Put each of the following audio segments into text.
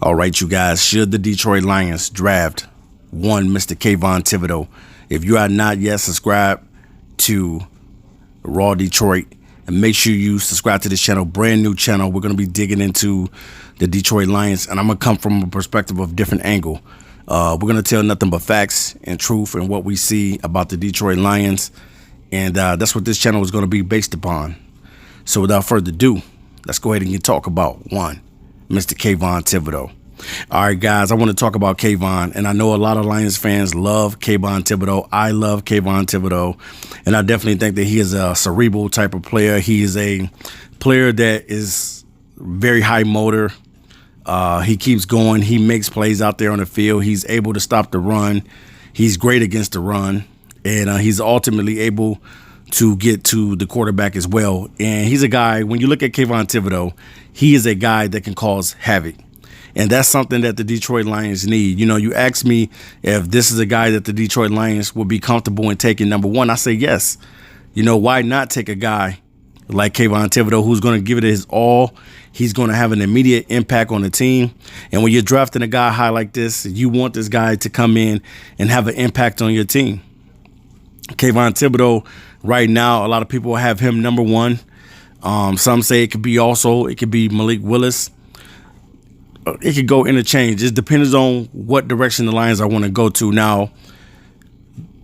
All right, you guys, should the Detroit Lions draft one Mr. Kayvon Thibodeaux? If you are not yet subscribed to Raw Detroit, and make sure you subscribe to this channel, brand new channel. We're going to be digging into the Detroit Lions, and I'm going to come from a perspective of different angle. We're going to tell nothing but facts and truth and what we see about the Detroit Lions, and that's what this channel is going to be based upon. So without further ado, let's go ahead and talk about one Mr. Kayvon Thibodeaux. All right, guys, I want to talk about Kayvon, and I know a lot of Lions fans love Kayvon Thibodeaux. I love Kayvon Thibodeaux, and I definitely think that he is a cerebral type of player. He is a player that is very high motor. He keeps going. He makes plays out there on the field. He's able to stop the run. He's great against the run, and he's ultimately able to get to the quarterback as well. And he's a guy, when you look at Kayvon Thibodeaux, he is a guy that can cause havoc. And that's something that the Detroit Lions need. You know, you ask me if this is a guy that the Detroit Lions would be comfortable in taking number one. I say yes. You know, why not take a guy like Kayvon Thibodeaux who's going to give it his all? He's going to have an immediate impact on the team. And when you're drafting a guy high like this, you want this guy to come in and have an impact on your team. Kayvon Thibodeaux, right now, a lot of people have him number one. Some say it could be Malik Willis. It could go interchange. It depends on what direction the Lions are want to go to. Now,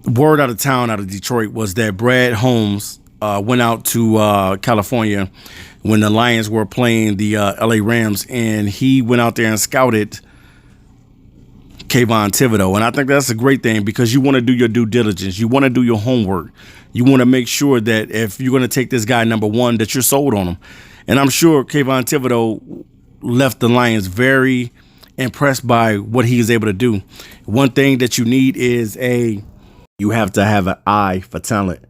word out of town, out of Detroit, was that Brad Holmes went out to California when the Lions were playing the LA Rams, and he went out there and scouted Kayvon Thibodeaux. And I think that's a great thing because you want to do your due diligence. You want to do your homework. You want to make sure that if you're going to take this guy number one, that you're sold on him. And I'm sure Kayvon Thibodeaux left the Lions very impressed by what he is able to do. One thing that you need is you have to have an eye for talent.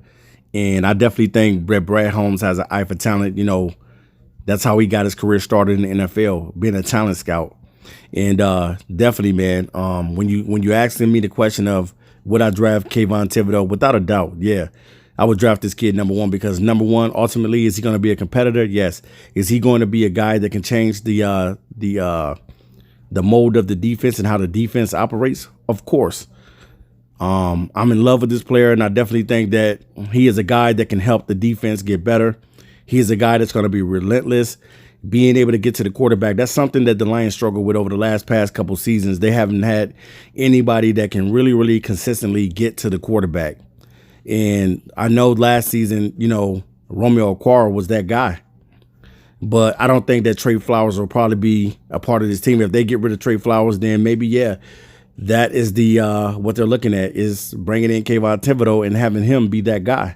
And I definitely think Brad Holmes has an eye for talent. You know, that's how he got his career started in the NFL, being a talent scout. And definitely, man, when you asking me the question of would I draft Kayvon Thibodeaux, without a doubt, yeah, I would draft this kid number one because number one, ultimately, is he going to be a competitor? Yes. Is he going to be a guy that can change the mold of the defense and how the defense operates? Of course. I'm in love with this player, and I definitely think that he is a guy that can help the defense get better. He is a guy that's going to be relentless, being able to get to the quarterback. That's something that the Lions struggled with over the past couple seasons. They haven't had anybody that can really consistently get to the quarterback. And I know last season, you know, Romeo Okwara was that guy. But I don't think that Trey Flowers will probably be a part of this team. If they get rid of Trey Flowers, then maybe, yeah, that is what they're looking at, is bringing in Kayvon Thibodeaux and having him be that guy.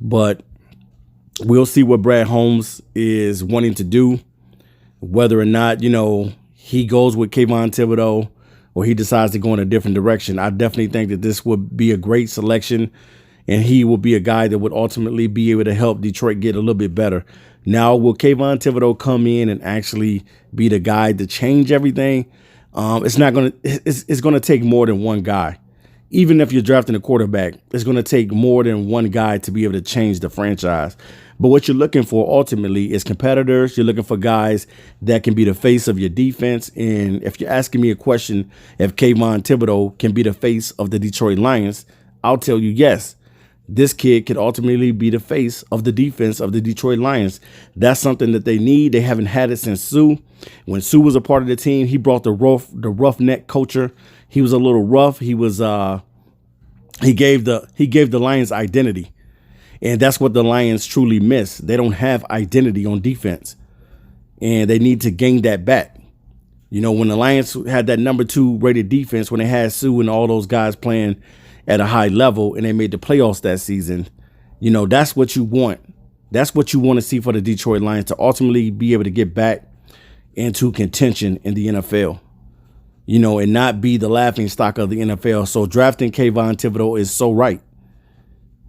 But we'll see what Brad Holmes is wanting to do, whether or not, you know, he goes with Kayvon Thibodeaux or he decides to go in a different direction. I definitely think that this would be a great selection, and he will be a guy that would ultimately be able to help Detroit get a little bit better. Now, will Kayvon Thibodeaux come in and actually be the guy to change everything? It's going to take more than one guy. Even if you're drafting a quarterback, it's going to take more than one guy to be able to change the franchise. But what you're looking for ultimately is competitors. You're looking for guys that can be the face of your defense. And if you're asking me a question, if Kayvon Thibodeaux can be the face of the Detroit Lions, I'll tell you yes. This kid could ultimately be the face of the defense of the Detroit Lions. That's something that they need. They haven't had it since Sue. When Sue was a part of the team, he brought the roughneck culture. He was a little rough. He was he gave the Lions identity. And that's what the Lions truly miss. They don't have identity on defense, and they need to gain that back. You know, when the Lions had that number 2 rated defense, when they had Sue and all those guys playing at a high level and they made the playoffs that season, you know, that's what you want. That's what you want to see for the Detroit Lions, to ultimately be able to get back into contention in the NFL, you know, and not be the laughing stock of the NFL. So drafting Kayvon Thibodeaux is so right.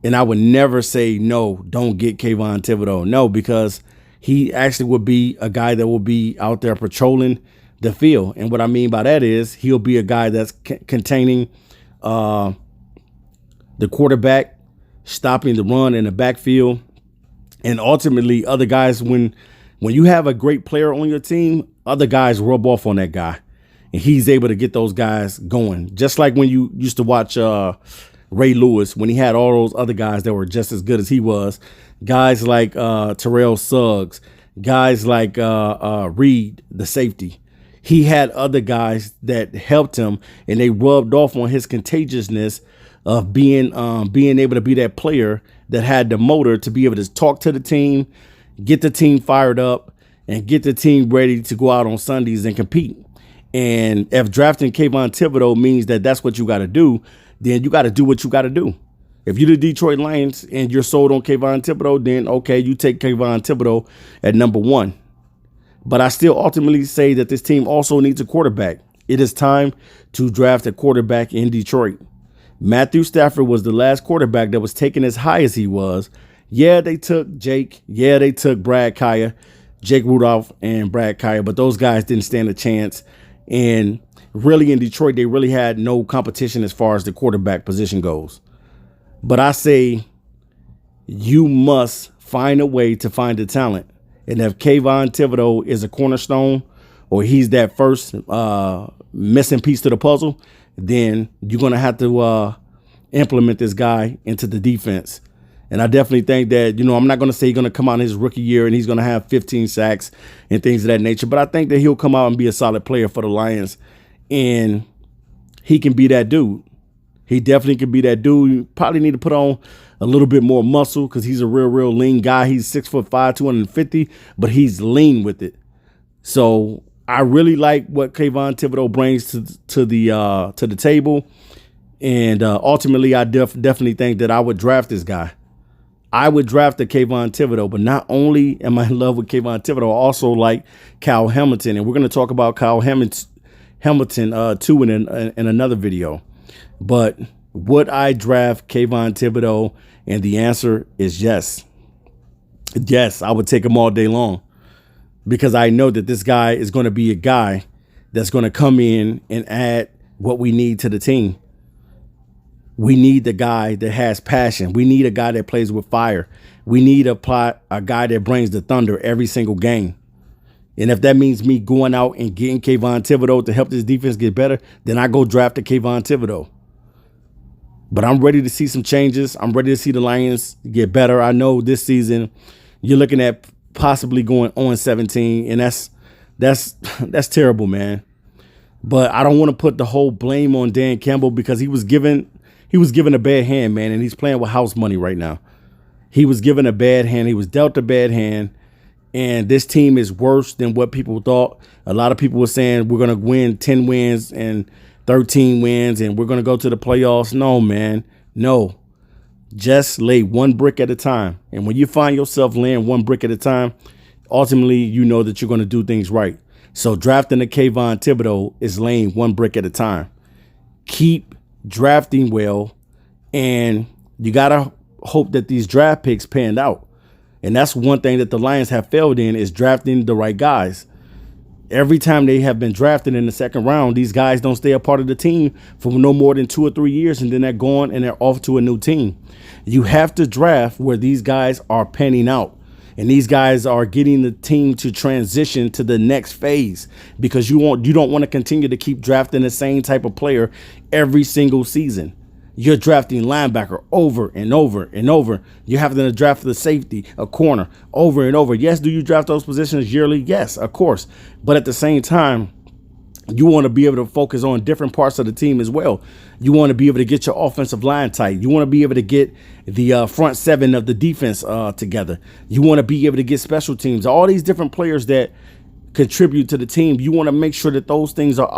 And I would never say, no, don't get Kayvon Thibodeaux. No, because he actually would be a guy that will be out there patrolling the field. And what I mean by that is he'll be a guy that's containing the quarterback, stopping the run in the backfield. And ultimately, other guys, when you have a great player on your team, other guys rub off on that guy, and he's able to get those guys going. Just like when you used to watch Ray Lewis, when he had all those other guys that were just as good as he was, guys like Terrell Suggs, guys like Reed, the safety. He had other guys that helped him, and they rubbed off on his contagiousness of being able to be that player that had the motor to be able to talk to the team, get the team fired up, and get the team ready to go out on Sundays and compete. And if drafting Kayvon Thibodeaux means that that's what you got to do, then you got to do what you got to do. If you're the Detroit Lions and you're sold on Kayvon Thibodeaux, then okay, you take Kayvon Thibodeaux at number 1. But I still ultimately say that this team also needs a quarterback. It is time to draft a quarterback in Detroit. Matthew Stafford was the last quarterback that was taken as high as he was. Yeah, they took Jake. Yeah, they took Brad Kaya, Jake Rudolph and Brad Kaya, but those guys didn't stand a chance. And really in Detroit, they really had no competition as far as the quarterback position goes. But I say you must find a way to find the talent. And if Kayvon Thibodeaux is a cornerstone, or he's that first missing piece to the puzzle, then you're going to have to implement this guy into the defense. And I definitely think that, I'm not going to say he's going to come out in his rookie year and he's going to have 15 sacks and things of that nature, but I think that he'll come out and be a solid player for the Lions, and he can be that dude. He definitely can be that dude. You probably need to put on a little bit more muscle because he's a real lean guy. He's 6'5", 250, but he's lean with it. So I really like what Kayvon Thibodeaux brings to the table, and ultimately, I definitely think that I would draft this guy. I would draft the Kayvon Thibodeaux, but not only am I in love with Kayvon Thibodeaux, I also like Kyle Hamilton, and we're going to talk about Kyle Hamilton too in another video. But would I draft Kayvon Thibodeaux? And the answer is yes. Yes, I would take him all day long, because I know that this guy is going to be a guy that's going to come in and add what we need to the team. We need the guy that has passion. We need a guy that plays with fire. We need a guy that brings the thunder every single game. And if that means me going out and getting Kayvon Thibodeaux to help this defense get better, then I go draft a Kayvon Thibodeaux. But I'm ready to see some changes. I'm ready to see the Lions get better. I know this season you're looking at possibly going on 17, and that's terrible, man. But I don't want to put the whole blame on Dan Campbell, because he was given a bad hand, man, and he's playing with house money right now. He was given a bad hand. He was dealt a bad hand, and this team is worse than what people thought. A lot of people were saying we're going to win 10 wins and 13 wins, and we're going to go to the playoffs. No, man, no. Just lay one brick at a time. And when you find yourself laying one brick at a time, ultimately, you know that you're going to do things right. So drafting a Kayvon Thibodeaux is laying one brick at a time. Keep drafting well, and you got to hope that these draft picks panned out. And that's one thing that the Lions have failed in, is drafting the right guys. Every time they have been drafted in the second round, these guys don't stay a part of the team for no more than 2 or 3 years, and then they're gone and they're off to a new team. You have to draft where these guys are panning out, and these guys are getting the team to transition to the next phase, because you don't want to continue to keep drafting the same type of player every single season. You're drafting linebacker over and over and over. You're having to draft the safety, a corner, over and over. Yes, do you draft those positions yearly? Yes, of course. But at the same time, you want to be able to focus on different parts of the team as well. You want to be able to get your offensive line tight. You want to be able to get the front seven of the defense together. You want to be able to get special teams. All these different players that contribute to the team, you want to make sure that those things are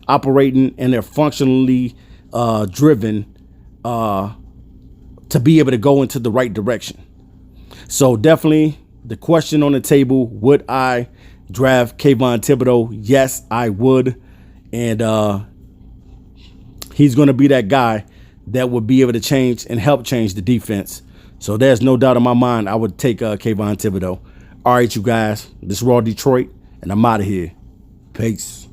operating and they're functionally driven to be able to go into the right direction. So definitely the question on the table, would I draft Kayvon Thibodeaux? Yes, I would. And he's going to be that guy that would be able to change and help change the defense. So there's no doubt in my mind I would take Kayvon Thibodeaux. All right, you guys, this is Raw Detroit, and I'm out of here. Peace.